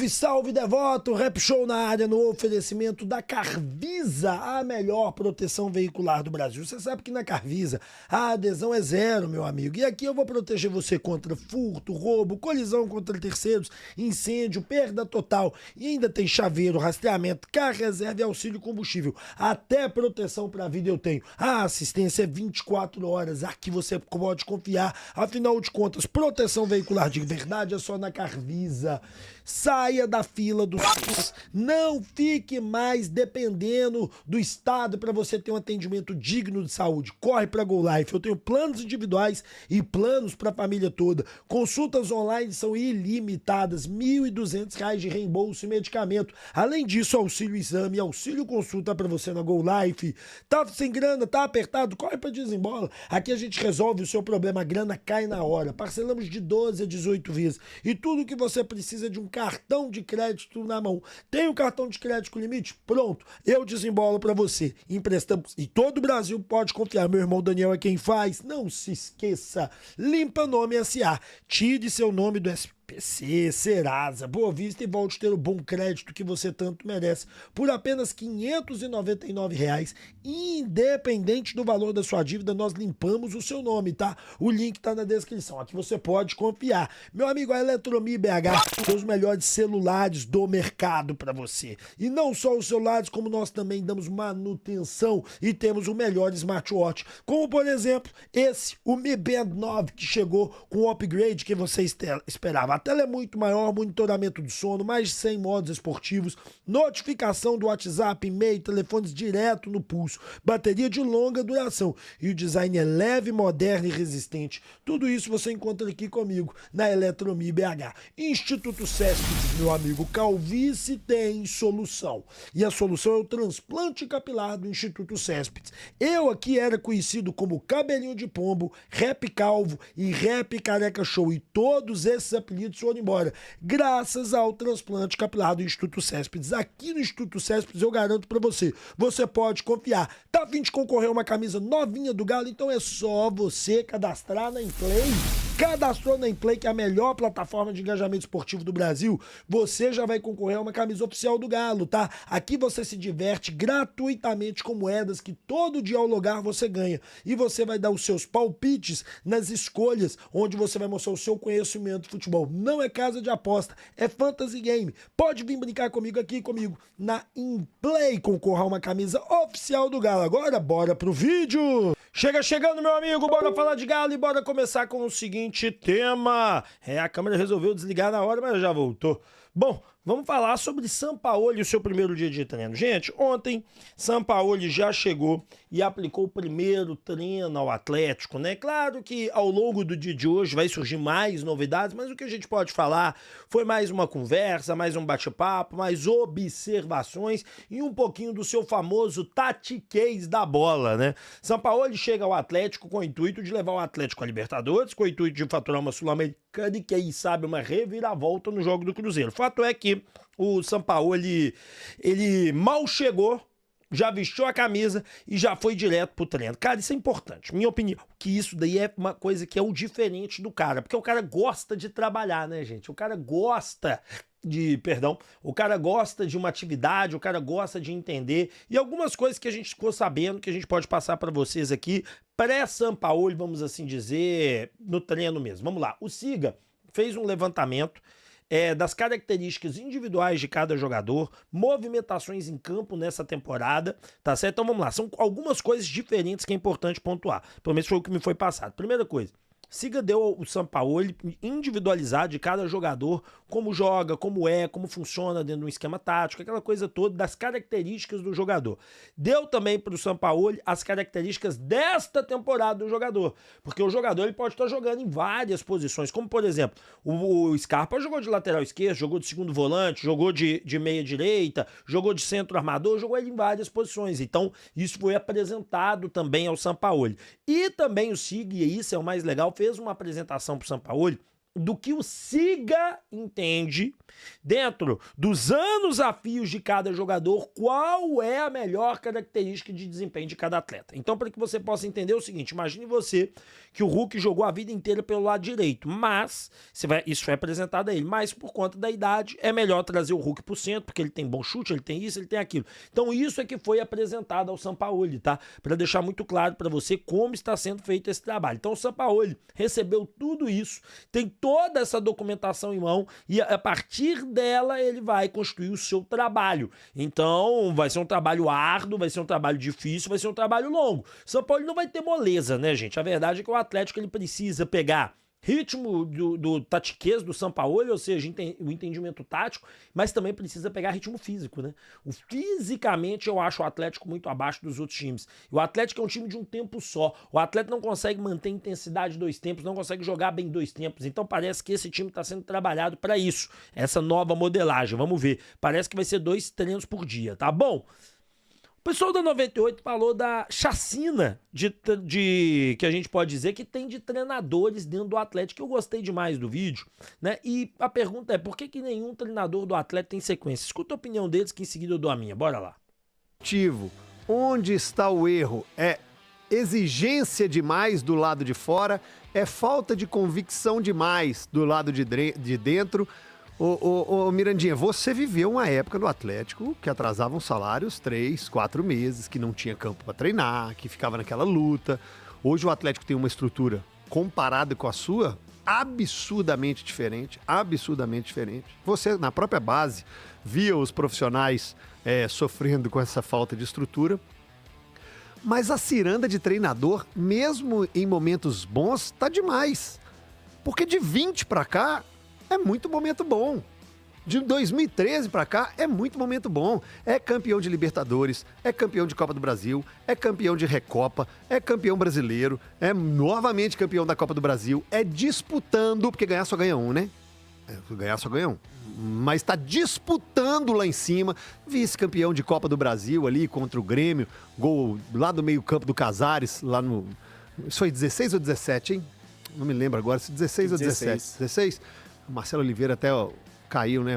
Salve, salve, devoto! Rap Show na área no oferecimento da Carvisa, a melhor proteção veicular do Brasil. Você sabe que na Carvisa a adesão é zero, meu amigo. E aqui eu vou proteger você contra furto, roubo, colisão contra terceiros, incêndio, perda total. E ainda tem chaveiro, rastreamento, carro reserva e auxílio combustível. Até proteção para a vida eu tenho. A assistência é 24 horas. Aqui você pode confiar. Afinal de contas, proteção veicular de verdade é só na Carvisa. Saia da fila do SUS, não fique mais dependendo do Estado para você ter um atendimento digno de saúde. Corre para Go Life, eu tenho planos individuais e planos para a família toda. Consultas online são ilimitadas, R$ 1.200 de reembolso e medicamento. Além disso, auxílio exame, auxílio consulta para você na Go Life. Tá sem grana, tá apertado? Corre para Desembola. Aqui a gente resolve o seu problema, a grana cai na hora. Parcelamos de 12 a 18 vezes. E tudo que você precisa de um cartão de crédito na mão. Tem o cartão de crédito com limite? Pronto, eu desembolo para você. Emprestamos e todo o Brasil pode confiar. Meu irmão Daniel é quem faz. Não se esqueça. Limpa Nome SA. Tire seu nome do SPC, Serasa, Boa Vista e volte a ter o bom crédito que você tanto merece por apenas R$ 599, independente do valor da sua dívida, nós limpamos o seu nome, tá? O link tá na descrição, aqui você pode confiar. Meu amigo, a Eletromi BH tem os melhores celulares do mercado para você. E não só os celulares, como nós também damos manutenção e temos o melhor smartwatch, como por exemplo, esse, o Mi Band 9, que chegou com o upgrade que você esperava. A tela é muito maior, monitoramento do sono, mais de 100 modos esportivos, notificação do WhatsApp, e-mail, telefones direto no pulso, bateria de longa duração e o design é leve, moderno e resistente. Tudo isso você encontra aqui comigo na Eletromi BH. Instituto Céspedes, meu amigo, calvície tem solução. E a solução é o transplante capilar do Instituto Céspedes. Eu aqui era conhecido como Cabelinho de Pombo, Rap Calvo e Rap Careca Show e todos esses apelidos foram embora, graças ao transplante capilar do Instituto Céspedes. Aqui no Instituto Céspedes eu garanto pra você, você pode confiar. Tá a fim de concorrer a uma camisa novinha do Galo? Então é só você cadastrar na Implay. Cadastrou na Implay, que é a melhor plataforma de engajamento esportivo do Brasil, você já vai concorrer a uma camisa oficial do Galo, tá? Aqui você se diverte gratuitamente com moedas que todo dia ao logar você ganha. E você vai dar os seus palpites nas escolhas, onde você vai mostrar o seu conhecimento de futebol. Não é casa de aposta, é fantasy game. Pode vir brincar comigo aqui, comigo na Implay, concorrer a uma camisa oficial do Galo. Agora, bora pro vídeo! Chegando, meu amigo, bora falar de Galo e bora começar com o seguinte tema. A câmera resolveu desligar na hora, mas já voltou. Bom, vamos falar sobre Sampaoli e o seu primeiro dia de treino. Gente, ontem Sampaoli já chegou e aplicou o primeiro treino ao Atlético, né? Claro que ao longo do dia de hoje vai surgir mais novidades, mas o que a gente pode falar foi mais uma conversa, mais um bate-papo, mais observações e um pouquinho do seu famoso tatiquês da bola, né? Sampaoli chega ao Atlético com o intuito de levar o Atlético à Libertadores, com o intuito de faturar uma Sul-Americana e quem sabe uma reviravolta no jogo do Cruzeiro. Fato é que o Sampaoli, ele mal chegou, já vestiu a camisa e já foi direto pro treino. Cara, isso é importante, minha opinião, que isso daí é uma coisa que é o diferente do cara, porque o cara gosta de trabalhar, né, gente? O cara gosta o cara gosta de uma atividade, o cara gosta de entender, e algumas coisas que a gente ficou sabendo, que a gente pode passar para vocês aqui, pré-Sampaoli, vamos assim dizer, no treino mesmo. Vamos lá, o Siga fez um levantamento das características individuais de cada jogador, movimentações em campo nessa temporada, tá certo? Então vamos lá, são algumas coisas diferentes que é importante pontuar, pelo menos foi o que me foi passado. Primeira coisa, Siga deu o Sampaoli individualizar de cada jogador, como joga, como funciona dentro de um esquema tático, aquela coisa toda das características do jogador. Deu também para o Sampaoli as características desta temporada do jogador, porque o jogador ele pode estar jogando em várias posições, como por exemplo, o Scarpa jogou de lateral esquerdo, jogou de segundo volante, jogou de meia direita, jogou de centro armador, jogou ele em várias posições, então isso foi apresentado também ao Sampaoli. E também o Siga, e isso é o mais legal, fez uma apresentação pro Sampaoli do que o Siga entende, dentro dos anos a fios de cada jogador, qual é a melhor característica de desempenho de cada atleta. Então, para que você possa entender o seguinte, imagine você que o Hulk jogou a vida inteira pelo lado direito, mas isso foi apresentado a ele, mas por conta da idade é melhor trazer o Hulk pro centro, porque ele tem bom chute, ele tem isso, ele tem aquilo. Então, isso é que foi apresentado ao Sampaoli, tá? Para deixar muito claro para você como está sendo feito esse trabalho. Então, o Sampaoli recebeu tudo isso, tem toda essa documentação em mão e a partir dela ele vai construir o seu trabalho. Então vai ser um trabalho árduo, vai ser um trabalho difícil, vai ser um trabalho longo. São Paulo não vai ter moleza, né, gente? A verdade é que o Atlético ele precisa pegar ritmo do tatiquez do Sampaoli, ou seja, o entendimento tático, mas também precisa pegar ritmo físico, né? Fisicamente eu acho o Atlético muito abaixo dos outros times. O Atlético é um time de um tempo só. O Atlético não consegue manter intensidade 2 tempos, não consegue jogar bem 2 tempos. Então parece que esse time está sendo trabalhado para isso. Essa nova modelagem, vamos ver. Parece que vai ser 2 treinos por dia, tá bom? O pessoal da 98 falou da chacina que a gente pode dizer que tem de treinadores dentro do Atlético. Eu gostei demais do vídeo, né? E a pergunta é, por que nenhum treinador do Atlético tem sequência? Escuta a opinião deles que em seguida eu dou a minha. Bora lá. Onde está o erro? É exigência demais do lado de fora? É falta de convicção demais do lado de dentro? Ô, Mirandinha, você viveu uma época do Atlético que atrasavam salários 3, 4 meses, que não tinha campo para treinar, que ficava naquela luta. Hoje o Atlético tem uma estrutura comparada com a sua absurdamente diferente, absurdamente diferente. Você, na própria base, via os profissionais sofrendo com essa falta de estrutura. Mas a ciranda de treinador, mesmo em momentos bons, tá demais. Porque de 20 para cá, é muito momento bom. De 2013 para cá, é muito momento bom. É campeão de Libertadores, é campeão de Copa do Brasil, é campeão de Recopa, é campeão brasileiro, é novamente campeão da Copa do Brasil, é disputando, porque ganhar só ganha um, né? Ganhar só ganha um. Mas está disputando lá em cima, vice-campeão de Copa do Brasil ali contra o Grêmio, gol lá do meio-campo do Casares, lá no... Isso foi 16 ou 17, hein? Não me lembro agora, se 16 ou 17. 16? O Marcelo Oliveira até caiu, né?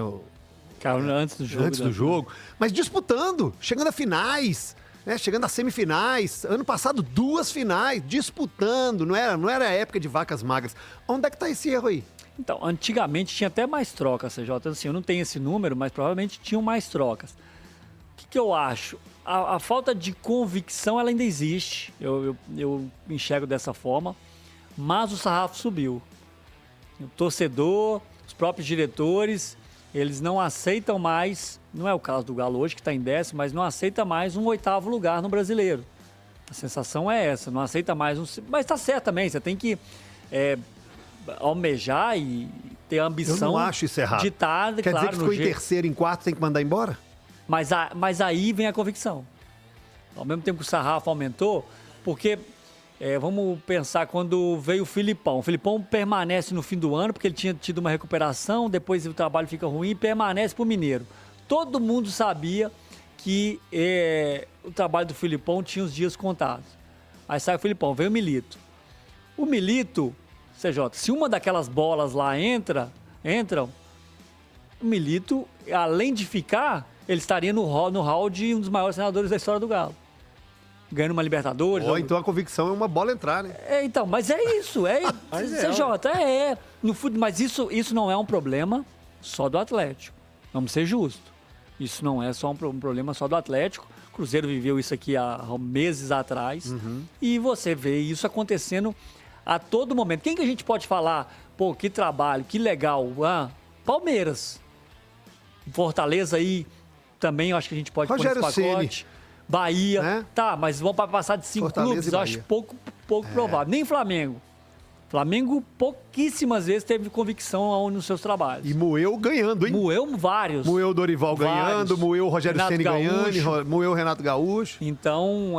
Caiu antes do jogo. Antes do jogo. Mas disputando, chegando a finais, né? Chegando a semifinais. Ano passado, 2 finais, disputando. Não era a época de vacas magras. Onde é que tá esse erro aí? Então, antigamente tinha até mais trocas, CJ. Assim, eu não tenho esse número, mas provavelmente tinham mais trocas. O que eu acho? A falta de convicção, ela ainda existe. Eu enxergo dessa forma. Mas o sarrafo subiu. O torcedor, os próprios diretores, eles não aceitam mais, não é o caso do Galo hoje, que está em 10º, mas não aceita mais um 8º lugar no Brasileiro. A sensação é essa, não aceita mais um... Mas está certo também, você tem que almejar e ter a ambição... Eu não acho isso errado. De estar, Quer claro, dizer que ficou em terceiro, em quarto, tem que mandar embora? Mas aí vem a convicção. Ao mesmo tempo que o sarrafo aumentou, porque... vamos pensar quando veio o Filipão. O Filipão permanece no fim do ano porque ele tinha tido uma recuperação, depois o trabalho fica ruim e permanece para o Mineiro. Todo mundo sabia que o trabalho do Filipão tinha os dias contados. Aí sai o Filipão, vem o Milito. O Milito, CJ, se uma daquelas bolas lá entram, o Milito, além de ficar, ele estaria no hall de um dos maiores treinadores da história do Galo. Ganhando uma Libertadores. Então a convicção é uma bola entrar, né? Então, mas é isso. CJ, mas isso não é um problema só do Atlético. Vamos ser justos. Isso não é só um problema só do Atlético. O Cruzeiro viveu isso aqui há meses atrás. E você vê isso acontecendo a todo momento. Quem que a gente pode falar? Pô, que trabalho, que legal. Palmeiras. Fortaleza aí também, eu acho que a gente pode pôr nesse pacote. Bahia, né? Tá, mas vão passar de 5 clubes, eu acho pouco provável. Nem Flamengo. Flamengo pouquíssimas vezes teve convicção nos seus trabalhos. E moeu ganhando, hein? Moeu vários. Moeu o Dorival ganhando, moeu o Rogério Ceni ganhando, moeu o Renato Gaúcho. Então,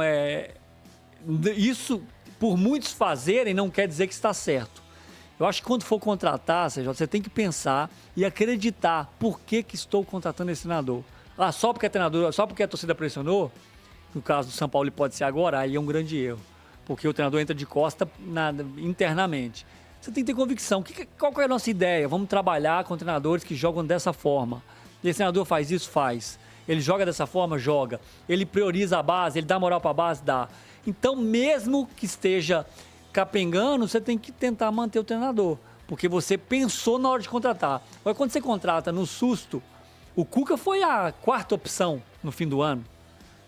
isso, por muitos fazerem, não quer dizer que está certo. Eu acho que quando for contratar, você tem que pensar e acreditar por que estou contratando esse treinador. Só porque é treinador, só porque a torcida pressionou, no caso do São Paulo pode ser agora, aí é um grande erro. Porque o treinador entra de costa internamente. Você tem que ter convicção. Qual que é a nossa ideia? Vamos trabalhar com treinadores que jogam dessa forma. Esse treinador faz isso? Faz. Ele joga dessa forma? Joga. Ele prioriza a base? Ele dá moral para a base? Dá. Então, mesmo que esteja capengando, você tem que tentar manter o treinador. Porque você pensou na hora de contratar. Agora, quando você contrata no susto, o Cuca foi a quarta opção no fim do ano.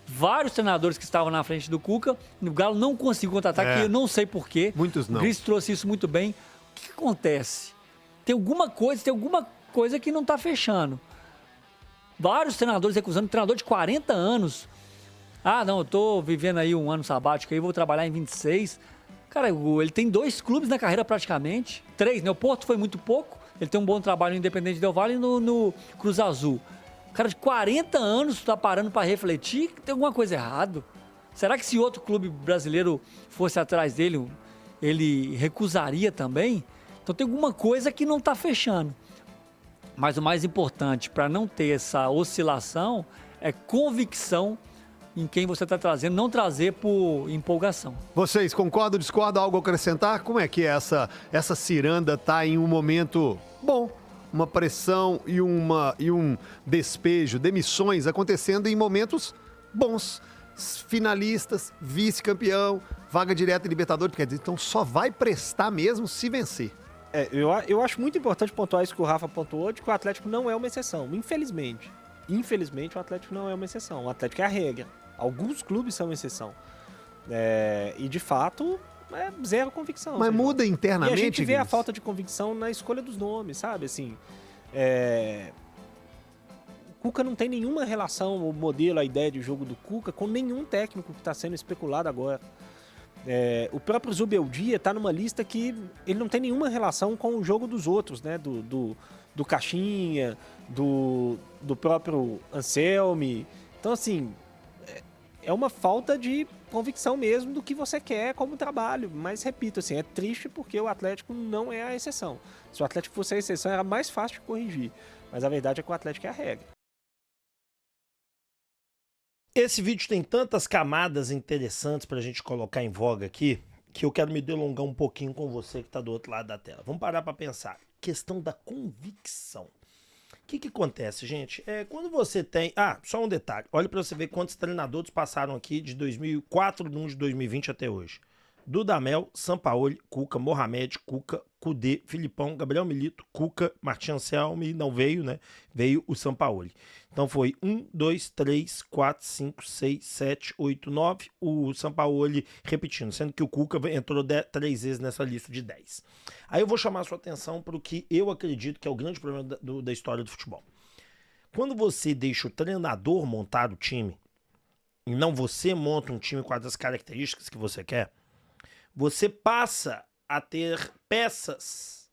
Vários treinadores que estavam na frente do Cuca, o Galo não conseguiu contratar, que eu não sei porquê. Muitos não. O Gris trouxe isso muito bem. O que acontece? Tem alguma coisa que não está fechando. Vários treinadores recusando, treinador de 40 anos. Ah, não, eu tô vivendo aí um ano sabático aí, vou trabalhar em 26. Cara, ele tem 2 clubes na carreira praticamente. 3, né? O Porto foi muito pouco. Ele tem um bom trabalho no Independente Del Valle e no Cruz Azul. Cara de 40 anos tá parando para refletir que tem alguma coisa errada. Será que se outro clube brasileiro fosse atrás dele, ele recusaria também? Então tem alguma coisa que não tá fechando. Mas o mais importante para não ter essa oscilação é convicção em quem você está trazendo, não trazer por empolgação. Vocês concordam, discordam, algo a acrescentar? Como é que essa ciranda tá em um momento bom? Uma pressão e um despejo, demissões acontecendo em momentos bons. Finalistas, vice-campeão, vaga direta em Libertadores, quer dizer, então só vai prestar mesmo se vencer. Eu acho muito importante pontuar isso que o Rafa pontuou, de que o Atlético não é uma exceção, infelizmente. Infelizmente, o Atlético não é uma exceção. O Atlético é a regra. Alguns clubes são exceção. E, de fato, é zero convicção. Mas muda internamente, E a gente vê a Gris? falta de convicção na escolha dos nomes, sabe? Assim, o Cuca não tem nenhuma relação, o modelo, a ideia de jogo do Cuca, com nenhum técnico que está sendo especulado agora. O próprio Zubeldia está numa lista que ele não tem nenhuma relação com o jogo dos outros, né? Do Caixinha, do próprio Anselmi. Então, assim, é uma falta de convicção mesmo do que você quer como trabalho. Mas, repito, assim, é triste porque o Atlético não é a exceção. Se o Atlético fosse a exceção, era mais fácil de corrigir. Mas a verdade é que o Atlético é a regra. Esse vídeo tem tantas camadas interessantes pra gente colocar em voga aqui, que eu quero me delongar um pouquinho com você que tá do outro lado da tela. Vamos parar pra pensar. Questão da convicção. O que acontece, gente? Quando você tem... só um detalhe. Olha pra você ver quantos treinadores passaram aqui de 2004 de 2020 até hoje. Dudamel, Sampaoli, Cuca, Mohamed, Cuca, Cudê, Filipão, Gabriel Milito, Cuca, Martin Anselmi, não veio, né? Veio o Sampaoli. Então foi 1, 2, 3, 4, 5, 6, 7, 8, 9. O Sampaoli repetindo, sendo que o Cuca entrou 3 vezes nessa lista de 10. Aí eu vou chamar a sua atenção para o que eu acredito que é o grande problema da história do futebol. Quando você deixa o treinador montar o time, e não você monta um time com as características que você quer, você passa a ter peças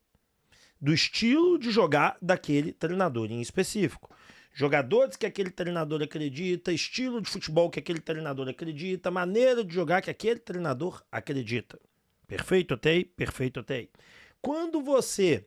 do estilo de jogar daquele treinador em específico. Jogadores que aquele treinador acredita, estilo de futebol que aquele treinador acredita, maneira de jogar que aquele treinador acredita. Perfeito até aí? Perfeito até aí. Quando você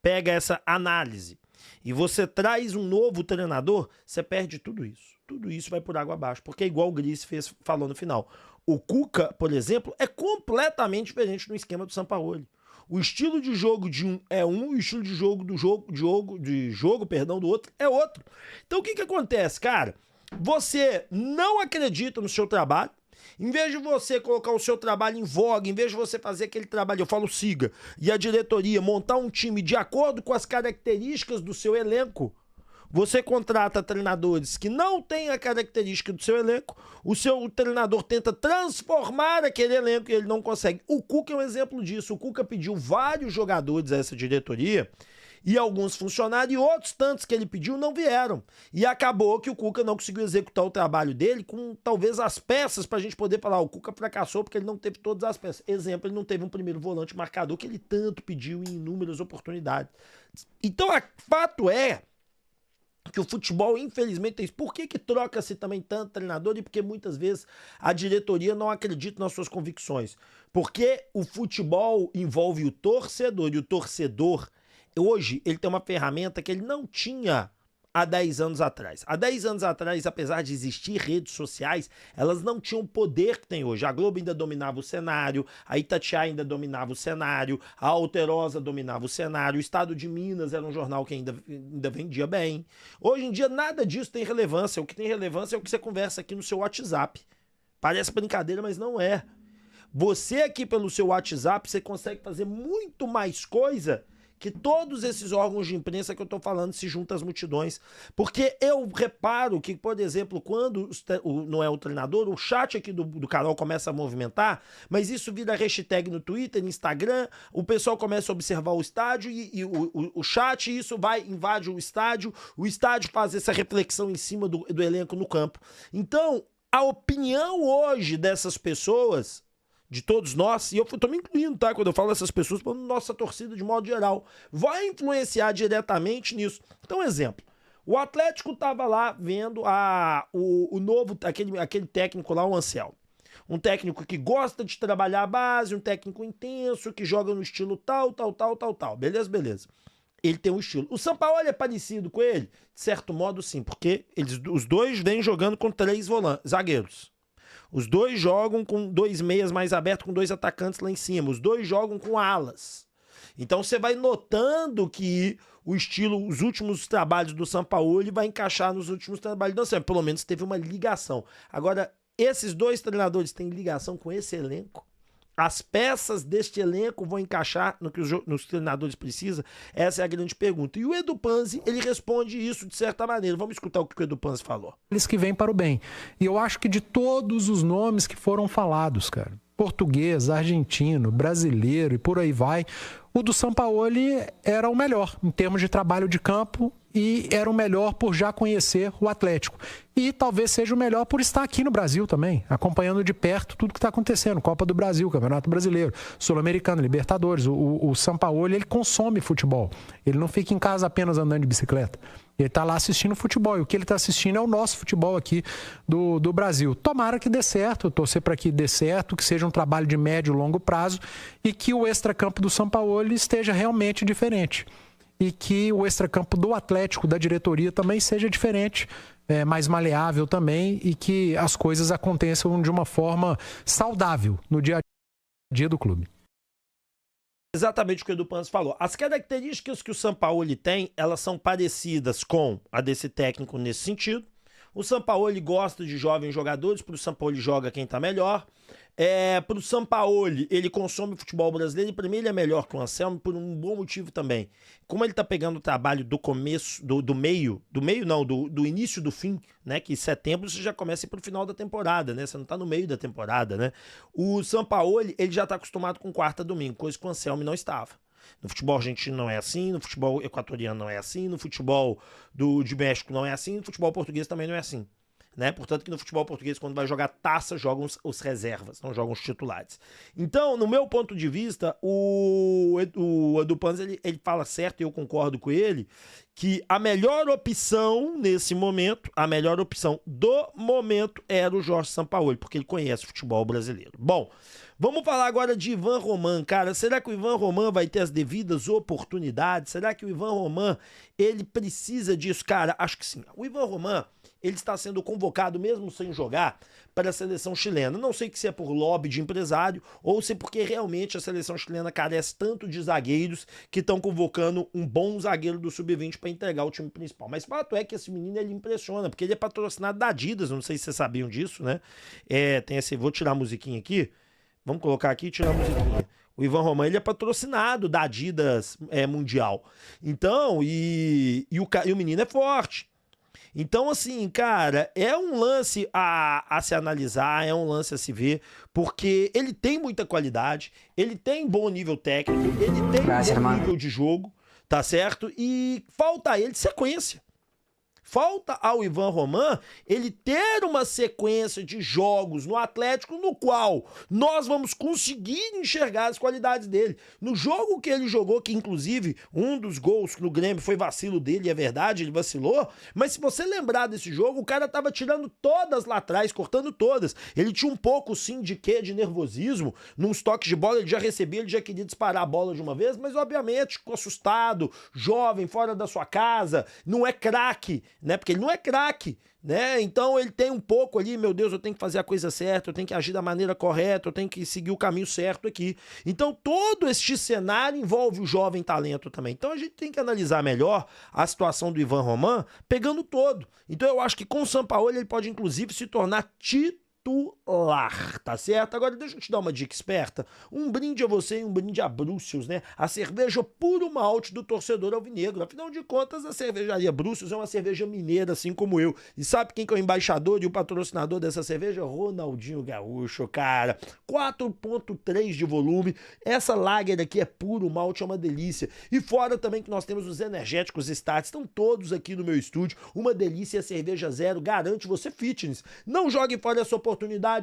pega essa análise e você traz um novo treinador, você perde tudo isso. Tudo isso vai por água abaixo, porque é igual o Gris falou no final. O Cuca, por exemplo, é completamente diferente do esquema do Sampaoli. O estilo de jogo de um é um, o estilo de jogo do outro é outro. Então o que acontece, cara? Você não acredita no seu trabalho. Em vez de você colocar o seu trabalho em voga, em vez de você fazer aquele trabalho, eu falo siga, e a diretoria montar um time de acordo com as características do seu elenco, você contrata treinadores que não têm a característica do seu elenco, o seu treinador tenta transformar aquele elenco e ele não consegue. O Cuca é um exemplo disso. O Cuca pediu vários jogadores a essa diretoria e alguns funcionários e outros tantos que ele pediu não vieram. E acabou que o Cuca não conseguiu executar o trabalho dele com talvez as peças pra gente poder falar, o Cuca fracassou porque ele não teve todas as peças. Exemplo, ele não teve um primeiro volante marcador que ele tanto pediu em inúmeras oportunidades. Então, o fato é que o futebol, infelizmente, tem isso. Por que troca-se também tanto treinador? E porque muitas vezes a diretoria não acredita nas suas convicções. Porque o futebol envolve o torcedor, e o torcedor, hoje, ele tem uma ferramenta que ele não tinha há 10 anos atrás. Há 10 anos atrás, apesar de existir redes sociais, elas não tinham o poder que tem hoje. A Globo ainda dominava o cenário, a Itatiaia ainda dominava o cenário, a Alterosa dominava o cenário, o Estado de Minas era um jornal que ainda vendia bem. Hoje em dia, nada disso tem relevância. O que tem relevância é o que você conversa aqui no seu WhatsApp. Parece brincadeira, mas não é. Você aqui pelo seu WhatsApp, você consegue fazer muito mais coisa que todos esses órgãos de imprensa que eu tô falando se juntam às multidões. Porque eu reparo que, por exemplo, quando não é o treinador, o chat aqui do canal começa a movimentar, mas isso vira hashtag no Twitter, no Instagram, o pessoal começa a observar o estádio e o chat, isso invade o estádio faz essa reflexão em cima do elenco no campo. Então, a opinião hoje dessas pessoas, de todos nós, e eu tô me incluindo, tá? Quando eu falo essas pessoas, falando nossa torcida de modo geral, vai influenciar diretamente nisso. Então, exemplo, o Atlético tava lá vendo o novo, aquele técnico lá, o Anselmo. Um técnico que gosta de trabalhar a base, um técnico intenso, que joga no estilo tal. Beleza. Ele tem um estilo. O Sampaoli é parecido com ele? De certo modo, sim, porque os dois vêm jogando com 3 zagueiros. Os dois jogam com 2 meias mais abertos, com 2 atacantes lá em cima. Os dois jogam com alas. Então você vai notando que o estilo, os últimos trabalhos do Sampaoli vai encaixar nos últimos trabalhos do Anselmo. Pelo menos teve uma ligação. Agora, esses 2 treinadores têm ligação com esse elenco? As peças deste elenco vão encaixar no que os treinadores precisam? Essa é a grande pergunta. E o Edu Panzi, ele responde isso de certa maneira. Vamos escutar o que o Edu Panzi falou. Eles que vêm para o bem. E eu acho que de todos os nomes que foram falados, cara, português, argentino, brasileiro e por aí vai, o do Sampaoli era o melhor em termos de trabalho de campo e era o melhor por já conhecer o Atlético. E talvez seja o melhor por estar aqui no Brasil também, acompanhando de perto tudo que está acontecendo. Copa do Brasil, Campeonato Brasileiro, Sul-Americano, Libertadores. O Sampaoli, ele consome futebol. Ele não fica em casa apenas andando de bicicleta. Ele está lá assistindo futebol. E o que ele está assistindo é o nosso futebol aqui do Brasil. Tomara que dê certo, torcer para que dê certo, que seja um trabalho de médio e longo prazo e que o extracampo do Sampaoli esteja realmente diferente. E que o extracampo do Atlético, da diretoria, também seja diferente, mais maleável também, e que as coisas aconteçam de uma forma saudável no dia a dia do clube. Exatamente o que o Edu Panzi falou. As características que o Sampaoli tem, elas são parecidas com a desse técnico nesse sentido. O Sampaoli gosta de jovens jogadores, para o Sampaoli joga quem está melhor. Para o Sampaoli, ele consome futebol brasileiro e para mim ele é melhor que o Anselmo por um bom motivo também. Como ele está pegando o trabalho do começo, do início do fim, né? Que em setembro você já começa para o final da temporada, né? Você não está no meio da temporada, né? O Sampaoli, ele já está acostumado com quarta a domingo, coisa que o Anselmo não estava. No futebol argentino não é assim, no futebol equatoriano não é assim, no futebol de México não é assim, no futebol português também não é assim. Né? Portanto, que no futebol português, quando vai jogar taça, jogam os reservas, não jogam os titulares. Então, no meu ponto de vista, o Edu Panzi, ele fala certo, e eu concordo com ele, que a melhor opção nesse momento, a melhor opção do momento era o Jorge Sampaoli, porque ele conhece o futebol brasileiro. Bom, vamos falar agora de Ivan Roman, cara. Será que o Ivan Roman vai ter as devidas oportunidades? Será que o Ivan Roman, ele precisa disso? Cara, acho que sim. O Ivan Roman, ele está sendo convocado, mesmo sem jogar, para a seleção chilena. Não sei se é por lobby de empresário ou se é porque realmente a seleção chilena carece tanto de zagueiros que estão convocando um bom zagueiro do Sub-20 para entregar o time principal. Mas fato é que esse menino, ele impressiona, porque ele é patrocinado da Adidas, não sei se vocês sabiam disso, né? Vou tirar a musiquinha aqui. Vamos colocar aqui e tirar a musiquinha. O Ivan Roman, ele é patrocinado da Adidas Mundial. Então, o menino é forte. Então, assim, cara, é um lance a se analisar, é um lance a se ver, porque ele tem muita qualidade, ele tem bom nível técnico, ele tem bom nível de jogo, tá certo? E falta a ele sequência. Falta ao Ivan Roman ele ter uma sequência de jogos no Atlético no qual nós vamos conseguir enxergar as qualidades dele. No jogo que ele jogou, que inclusive um dos gols no Grêmio foi vacilo dele, é verdade, ele vacilou, mas se você lembrar desse jogo, o cara tava tirando todas lá atrás, cortando todas. Ele tinha um pouco sim de quê? De nervosismo, nos toques de bola ele já recebia, ele já queria disparar a bola de uma vez, mas obviamente ficou assustado, jovem, fora da sua casa, não é craque, né? Porque ele não é craque, né? Então ele tem um pouco ali, meu Deus, eu tenho que fazer a coisa certa, eu tenho que agir da maneira correta, eu tenho que seguir o caminho certo aqui. Então todo este cenário envolve o jovem talento também. Então a gente tem que analisar melhor a situação do Ivan Roman, pegando todo. Então eu acho que com o Sampaoli ele pode inclusive se tornar titular, tá certo? Agora deixa eu te dar uma dica esperta. Um brinde a você e um brinde a Brúcios, né? A cerveja puro malte do torcedor alvinegro. Afinal de contas, a cervejaria Brúcios é uma cerveja mineira, assim como eu. E sabe quem que é o embaixador e o patrocinador dessa cerveja? Ronaldinho Gaúcho, cara. 4,3 de volume. Essa lager aqui é puro malte, é uma delícia. E fora também que nós temos os energéticos Stats. Estão todos aqui no meu estúdio. Uma delícia, cerveja zero. Garante você fitness. Não jogue fora essa oportunidade.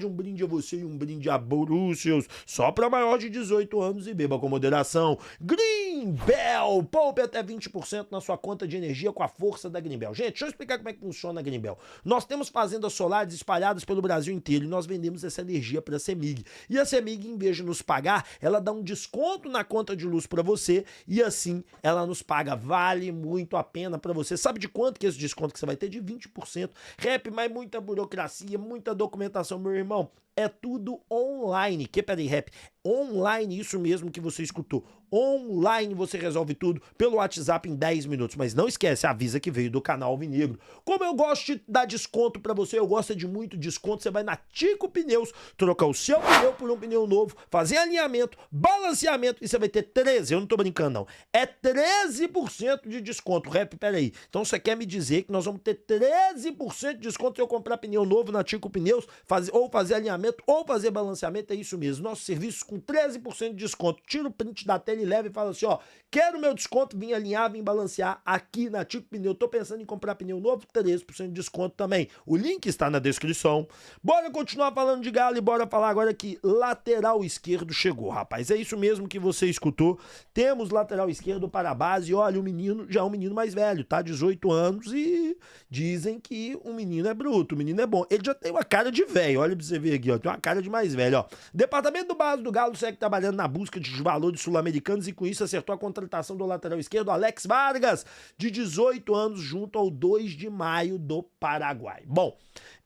Um brinde a você e um brinde a Brúcios. Só para maior de 18 anos e beba com moderação. Green Bell. Poupe até 20% na sua conta de energia com a força da Green Bell. Gente, deixa eu explicar como é que funciona a Green Bell. Nós temos fazendas solares espalhadas pelo Brasil inteiro e nós vendemos essa energia para a CEMIG. E a CEMIG, em vez de nos pagar, ela dá um desconto na conta de luz para você e assim ela nos paga. Vale muito a pena para você. Sabe de quanto que é esse desconto que você vai ter? De 20%. Rap, mas muita burocracia, muita documentação, meu irmão. É tudo online. Peraí, Rap. Online, isso mesmo que você escutou. Online você resolve tudo pelo WhatsApp em 10 minutos. Mas não esquece, avisa que veio do canal Alvinegro. Como eu gosto de dar desconto pra você, eu gosto de muito desconto. Você vai na Tico Pneus, trocar o seu pneu por um pneu novo, fazer alinhamento, balanceamento e você vai ter 13, eu não tô brincando não, é 13% de desconto. Rap, peraí. Então você quer me dizer que nós vamos ter 13% de desconto se eu comprar pneu novo na Tico Pneus, ou fazer alinhamento, ou fazer balanceamento? É isso mesmo. Nossos serviços com 13% de desconto. Tira o print da tela e leva e fala assim, ó, quero meu desconto, vim alinhar, vim balancear aqui na Tico Pneu. Tô pensando em comprar pneu novo, 13% de desconto também. O link está na descrição. Bora continuar falando de Galo e bora falar agora que lateral esquerdo chegou, rapaz. É isso mesmo que você escutou. Temos lateral esquerdo para a base e olha, o menino já é um menino mais velho, tá? 18 anos e dizem que o menino é bruto, o menino é bom. Ele já tem uma cara de velho, olha pra você ver aqui, ó, tem uma cara de mais velho, ó. Departamento do base do Galo segue trabalhando na busca de valores sul-americanos e com isso acertou a contratação do lateral esquerdo Alex Vargas, de 18 anos, junto ao 2 de maio do Paraguai. Bom,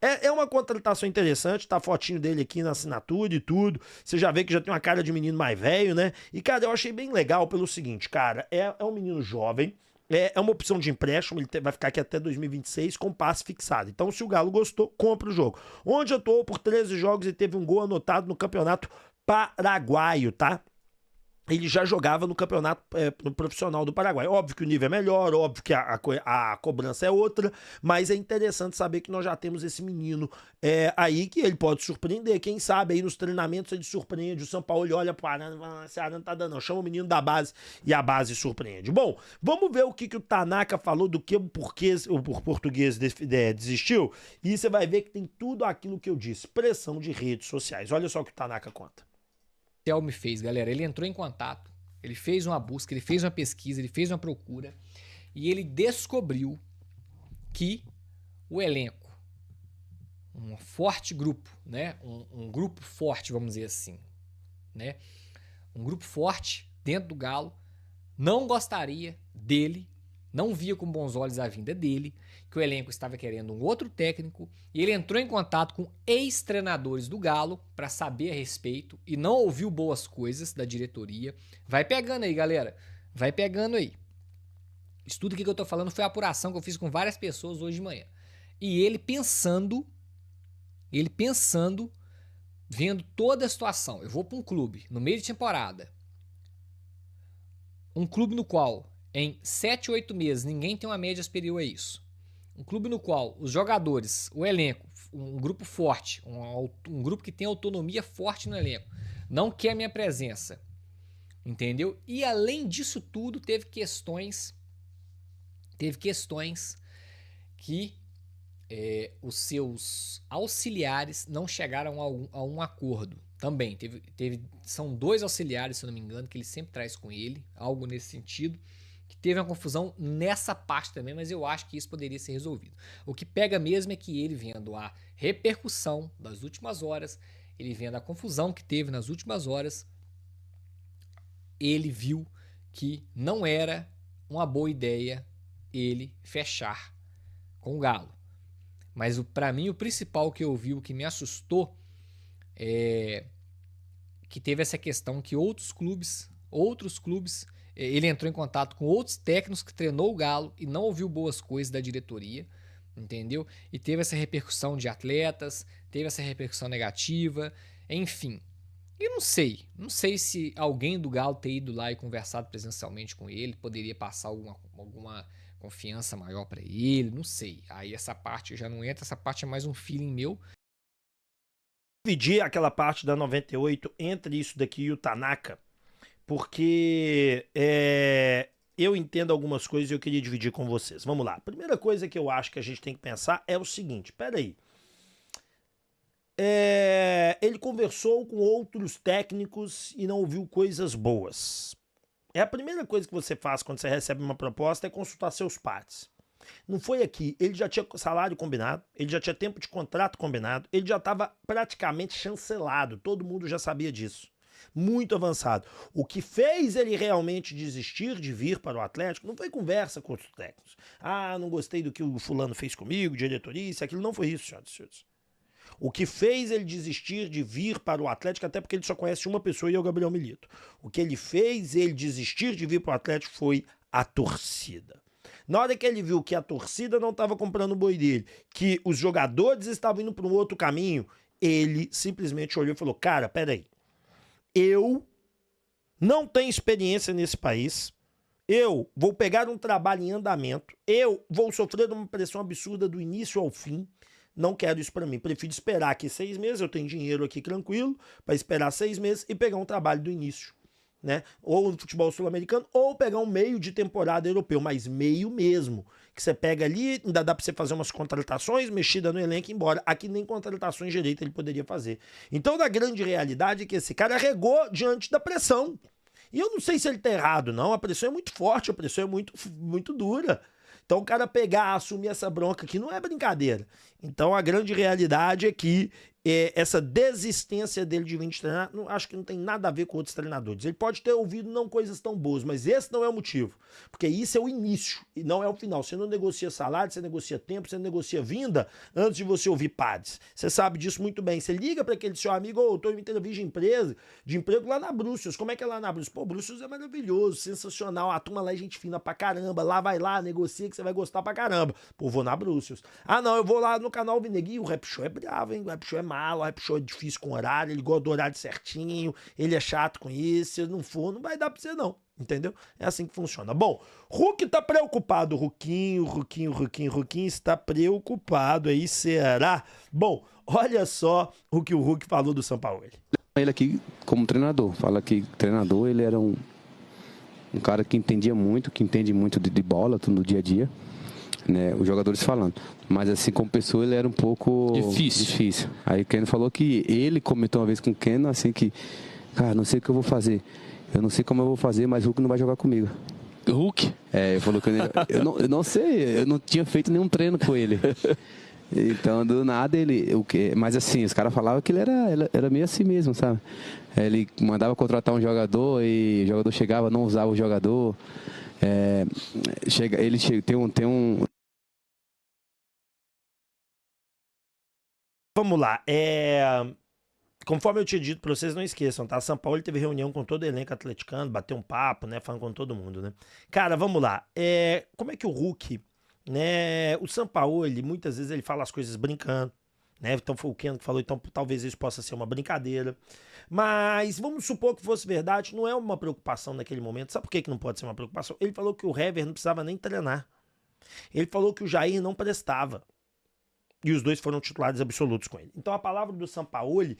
é uma contratação interessante, tá a fotinho dele aqui na assinatura e tudo, você já vê que já tem uma cara de menino mais velho, né? E, cara, eu achei bem legal pelo seguinte, cara, é um menino jovem, é uma opção de empréstimo, ele vai ficar aqui até 2026 com passe fixado. Então, se o Galo gostou, compra o jogo. Onde atuou por 13 jogos e teve um gol anotado no Campeonato Paraguaio, tá? Ele já jogava no campeonato no profissional do Paraguai. Óbvio que o nível é melhor, óbvio que a cobrança é outra, mas é interessante saber que nós já temos esse menino aí que ele pode surpreender. Quem sabe aí nos treinamentos ele surpreende. O Sampaoli olha pro Arana e fala, esse Arana tá dando não. Chama o menino da base e a base surpreende. Bom, vamos ver o que o Tanaka falou do que o português desistiu. E você vai ver que tem tudo aquilo que eu disse. Pressão de redes sociais. Olha só o que o Tanaka conta. Me fez, galera. Ele entrou em contato, ele fez uma busca, ele fez uma pesquisa, ele fez uma procura e ele descobriu que o elenco, um forte grupo, né? Um grupo forte, vamos dizer assim, né? Um grupo forte dentro do Galo não gostaria dele, não via com bons olhos a vinda dele, que o elenco estava querendo um outro técnico e ele entrou em contato com ex-treinadores do Galo para saber a respeito e não ouviu boas coisas da diretoria. Vai pegando aí, galera. Vai pegando aí. Isso tudo que eu tô falando foi a apuração que eu fiz com várias pessoas hoje de manhã. E ele pensando, vendo toda a situação. Eu vou para um clube no meio de temporada. Um clube no qual em 7, 8 meses ninguém tem uma média superior a isso. Um clube no qual os jogadores, o elenco, um grupo forte, um grupo que tem autonomia forte no elenco, não quer minha presença, entendeu? E além disso tudo, teve questões que os seus auxiliares não chegaram a um acordo. Também são 2 auxiliares, se eu não me engano, que ele sempre traz com ele, algo nesse sentido, que teve uma confusão nessa parte também, mas eu acho que isso poderia ser resolvido. O que pega mesmo é que ele, vendo a repercussão das últimas horas, ele vendo a confusão que teve nas últimas horas, ele viu que não era uma boa ideia ele fechar com o Galo. Mas para mim o principal que eu vi, o que me assustou, é que teve essa questão que outros clubes, ele entrou em contato com outros técnicos que treinou o Galo e não ouviu boas coisas da diretoria, entendeu? E teve essa repercussão de atletas, teve essa repercussão negativa, enfim. E não sei se alguém do Galo ter ido lá e conversado presencialmente com ele, poderia passar alguma confiança maior para ele, não sei. Aí essa parte já não entra, essa parte é mais um feeling meu. Dividir aquela parte da 98 entre isso daqui e o Tanaka, porque eu entendo algumas coisas e eu queria dividir com vocês. Vamos lá. A primeira coisa que eu acho que a gente tem que pensar é o seguinte, peraí. Ele conversou com outros técnicos e não ouviu coisas boas. A primeira coisa que você faz quando você recebe uma proposta é consultar seus pares. Não foi aqui, ele já tinha salário combinado, ele já tinha tempo de contrato combinado, ele já estava praticamente chancelado, todo mundo já sabia disso. Muito avançado. O que fez ele realmente desistir de vir para o Atlético não foi conversa com outros técnicos. Ah, não gostei do que o fulano fez comigo, diretoria, isso, aquilo, não foi isso, senhoras e senhores. O que fez ele desistir de vir para o Atlético, até porque ele só conhece uma pessoa e é o Gabriel Milito. O que ele fez ele desistir de vir para o Atlético foi a torcida. Na hora que ele viu que a torcida não estava comprando o boi dele, que os jogadores estavam indo para um outro caminho, ele simplesmente olhou e falou, cara, peraí, eu não tenho experiência nesse país, eu vou pegar um trabalho em andamento, eu vou sofrer uma pressão absurda do início ao fim, não quero isso pra mim, prefiro esperar aqui 6 meses, eu tenho dinheiro aqui tranquilo, para esperar 6 meses e pegar um trabalho do início, né? Ou no futebol sul-americano, ou pegar um meio de temporada europeu, mas meio mesmo, que você pega ali, ainda dá pra você fazer umas contratações, mexida no elenco e ir embora. Aqui nem contratações direito ele poderia fazer. Então, a grande realidade é que esse cara regou diante da pressão. E eu não sei se ele tá errado, não, a pressão é muito forte, a pressão é muito dura. Então o cara pegar, assumir essa bronca aqui não é brincadeira. Então a grande realidade é que essa desistência dele de vir de treinar, acho que não tem nada a ver com outros treinadores. Ele pode ter ouvido não coisas tão boas, mas esse não é o motivo. Porque isso é o início e não é o final. Você não negocia salário, você negocia tempo, você negocia vinda antes de você ouvir pares. Você sabe disso muito bem. Você liga para aquele seu amigo, eu tô em entrevista de emprego lá na Brússeos. Como é que é lá na Brússeos? Pô, Brússeos é maravilhoso, sensacional. A turma lá é gente fina pra caramba. Lá vai lá, negocia que você vai gostar pra caramba. Pô, vou na Brússeos. Ah, não, eu vou lá no canal Vineguinho. O Rap Show é bravo, hein? O Rap Show é malo, o Rap Show é difícil com horário, ele gosta do horário certinho, ele é chato com isso. Se não for, não vai dar pra você, não. Entendeu? É assim que funciona. Bom, Hulk tá preocupado. Ruquinho está preocupado aí, será? Bom, olha só o que o Hulk falou do Sampaoli. Ele aqui como treinador, fala que treinador ele era um cara que entendia muito, que entende muito de bola, tudo no dia a dia, né, os jogadores falando. Mas assim, como pessoa ele era um pouco difícil. Aí o Ken falou que ele comentou uma vez com o Ken, assim que, cara, não sei o que eu vou fazer. Eu não sei como eu vou fazer, mas o Hulk não vai jogar comigo. Hulk? Ele falou que eu não sei, eu não tinha feito nenhum treino com ele. Então, do nada, mas assim, os caras falavam que ele era meio assim mesmo, sabe? Ele mandava contratar um jogador e o jogador chegava, não usava o jogador. Tem um... Vamos lá, conforme eu tinha dito pra vocês, não esqueçam, tá? São Paulo teve reunião com todo o elenco atleticano, bateu um papo, né? Falando com todo mundo, né? Cara, vamos lá. Como é que o Hulk, né? O Sampaoli, muitas vezes ele fala as coisas brincando, né? Então foi o Ken que falou, então talvez isso possa ser uma brincadeira. Mas vamos supor que fosse verdade, não é uma preocupação naquele momento. Sabe por que não pode ser uma preocupação? Ele falou que o Hever não precisava nem treinar. Ele falou que o Jair não prestava. E os dois foram titulares absolutos com ele. Então a palavra do Sampaoli,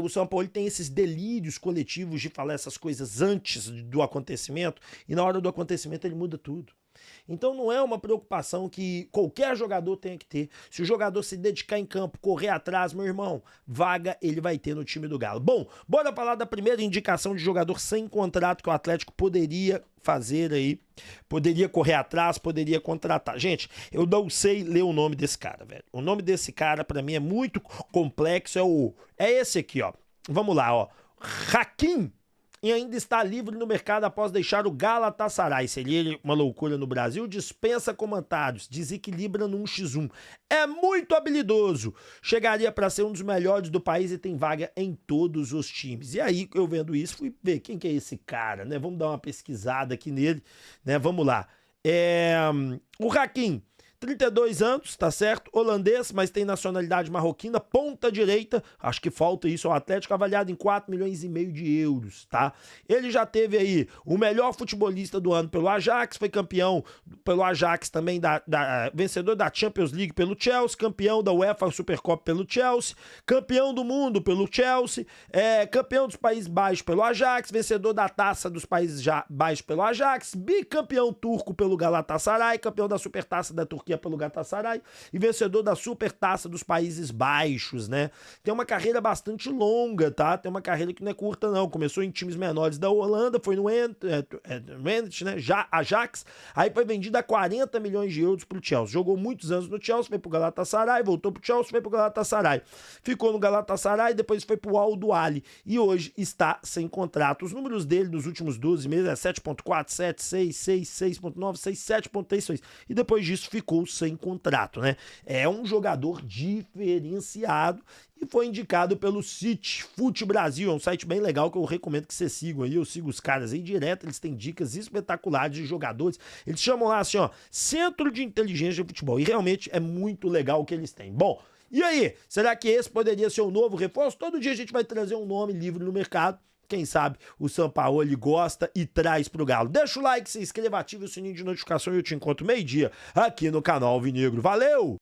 o Sampaoli tem esses delírios coletivos de falar essas coisas antes do acontecimento, e na hora do acontecimento ele muda tudo. Então não é uma preocupação que qualquer jogador tenha que ter. Se o jogador se dedicar em campo, correr atrás, meu irmão, vaga ele vai ter no time do Galo. Bom, bora falar da primeira indicação de jogador sem contrato que o Atlético poderia fazer aí, poderia correr atrás, poderia contratar. Gente, eu não sei ler o nome desse cara, velho. O nome desse cara, pra mim, é muito complexo. É esse aqui, ó. Vamos lá, ó. Hakim. E ainda está livre no mercado após deixar o Galatasaray. Seria ele uma loucura no Brasil? Dispensa comentários, desequilibra no 1x1. É muito habilidoso. Chegaria para ser um dos melhores do país e tem vaga em todos os times. E aí, eu vendo isso, fui ver quem que é esse cara, né? Vamos dar uma pesquisada aqui nele, né? Vamos lá. O Hakim. 32 anos, tá certo? Holandês, mas tem nacionalidade marroquina, ponta direita, acho que falta isso ao Atlético, avaliado em 4,5 milhões de euros, tá? Ele já teve aí o melhor futebolista do ano pelo Ajax, foi campeão pelo Ajax também, vencedor da Champions League pelo Chelsea, campeão da UEFA Supercopa pelo Chelsea, campeão do mundo pelo Chelsea, campeão dos Países Baixos pelo Ajax, vencedor da Taça dos Países Baixos pelo Ajax, bicampeão turco pelo Galatasaray, campeão da Supertaça da Turquia pelo Galatasaray e vencedor da Supertaça dos Países Baixos, né? Tem uma carreira bastante longa, tá? Tem uma carreira que não é curta, não. Começou em times menores da Holanda, foi no Twente, né? Ajax, aí foi vendido a 40 milhões de euros pro Chelsea. Jogou muitos anos no Chelsea, foi pro Galatasaray, voltou pro Chelsea, foi pro Galatasaray. Ficou no Galatasaray, depois foi pro Al Duali e hoje está sem contrato. Os números dele nos últimos 12 meses é 7.4, 7, 6, 6, 6.9, 6, 7.36 e depois disso ficou sem contrato, né? É um jogador diferenciado e foi indicado pelo City Fute Brasil, é um site bem legal que eu recomendo que vocês sigam aí, eu sigo os caras aí direto, eles têm dicas espetaculares de jogadores, eles chamam lá assim, ó, Centro de Inteligência de Futebol, e realmente é muito legal o que eles têm. Bom, e aí, será que esse poderia ser o novo reforço? Todo dia a gente vai trazer um nome livre no mercado. Quem sabe o Sampaoli gosta e traz pro Galo. Deixa o like, se inscreva, ative o sininho de notificação e eu te encontro meio-dia aqui no canal Alvinegro. Valeu!